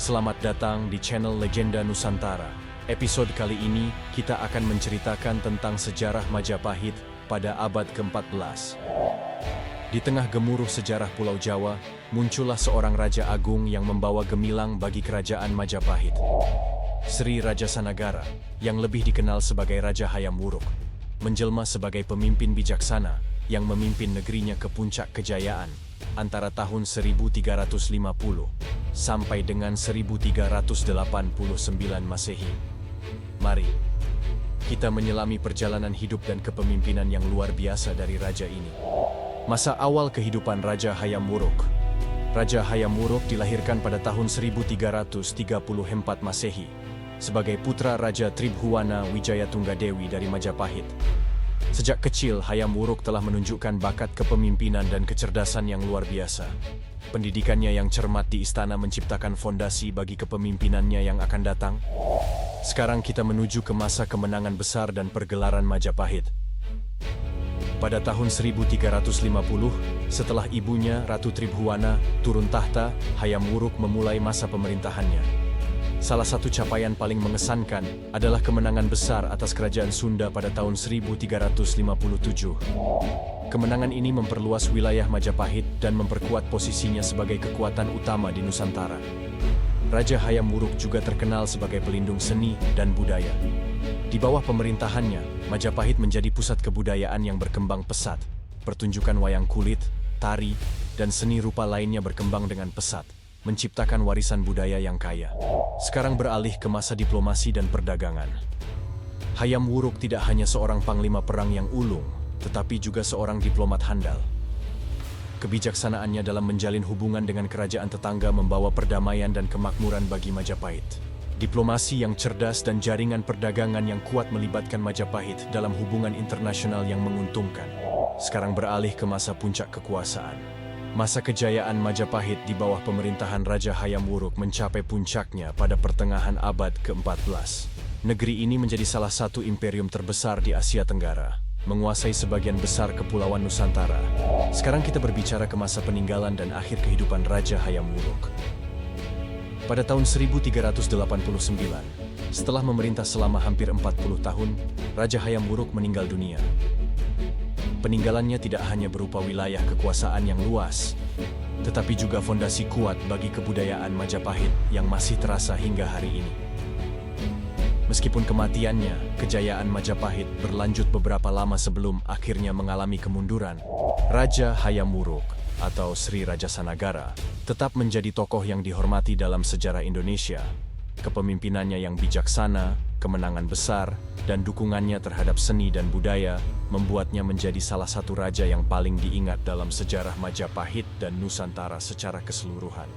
Selamat datang di channel Legenda Nusantara. Episode kali ini kita akan menceritakan tentang sejarah Majapahit pada abad ke-14. Di tengah gemuruh sejarah Pulau Jawa, muncullah seorang raja agung yang membawa gemilang bagi kerajaan Majapahit. Sri Rajasanagara, yang lebih dikenal sebagai Raja Hayam Wuruk, menjelma sebagai pemimpin bijaksana yang memimpin negerinya ke puncak kejayaan antara tahun 1350 sampai dengan 1389 Masehi. Mari kita menyelami perjalanan hidup dan kepemimpinan yang luar biasa dari raja ini. Masa awal kehidupan Raja Hayam Wuruk. Raja Hayam Wuruk dilahirkan pada tahun 1334 Masehi sebagai putra Raja Tribhuwana Wijayatunggadewi dari Majapahit. Sejak kecil, Hayam Wuruk telah menunjukkan bakat kepemimpinan dan kecerdasan yang luar biasa. Pendidikannya yang cermat di istana menciptakan fondasi bagi kepemimpinannya yang akan datang. Sekarang kita menuju ke masa kemenangan besar dan pergelaran Majapahit. Pada tahun 1350, setelah ibunya, Ratu Tribhuwana, turun tahta, Hayam Wuruk memulai masa pemerintahannya. Salah satu capaian paling mengesankan adalah kemenangan besar atas kerajaan Sunda pada tahun 1357. Kemenangan ini memperluas wilayah Majapahit dan memperkuat posisinya sebagai kekuatan utama di Nusantara. Raja Hayam Wuruk juga terkenal sebagai pelindung seni dan budaya. Di bawah pemerintahannya, Majapahit menjadi pusat kebudayaan yang berkembang pesat. Pertunjukan wayang kulit, tari, dan seni rupa lainnya berkembang dengan pesat, menciptakan warisan budaya yang kaya. Sekarang beralih ke masa diplomasi dan perdagangan. Hayam Wuruk tidak hanya seorang panglima perang yang ulung, tetapi juga seorang diplomat handal. Kebijaksanaannya dalam menjalin hubungan dengan kerajaan tetangga membawa perdamaian dan kemakmuran bagi Majapahit. Diplomasi yang cerdas dan jaringan perdagangan yang kuat melibatkan Majapahit dalam hubungan internasional yang menguntungkan. Sekarang beralih ke masa puncak kekuasaan. Masa kejayaan Majapahit di bawah pemerintahan Raja Hayam Wuruk mencapai puncaknya pada pertengahan abad ke-14. Negeri ini menjadi salah satu imperium terbesar di Asia Tenggara, menguasai sebagian besar kepulauan Nusantara. Sekarang kita berbicara ke masa peninggalan dan akhir kehidupan Raja Hayam Wuruk. Pada tahun 1389, setelah memerintah selama hampir 40 tahun, Raja Hayam Wuruk meninggal dunia. Peninggalannya tidak hanya berupa wilayah kekuasaan yang luas, tetapi juga fondasi kuat bagi kebudayaan Majapahit yang masih terasa hingga hari ini. Meskipun kematiannya, kejayaan Majapahit berlanjut beberapa lama sebelum akhirnya mengalami kemunduran. Raja Hayam Wuruk atau Sri Rajasanagara tetap menjadi tokoh yang dihormati dalam sejarah Indonesia. Kepemimpinannya yang bijaksana, kemenangan besar, dan dukungannya terhadap seni dan budaya membuatnya menjadi salah satu raja yang paling diingat dalam sejarah Majapahit dan Nusantara secara keseluruhan.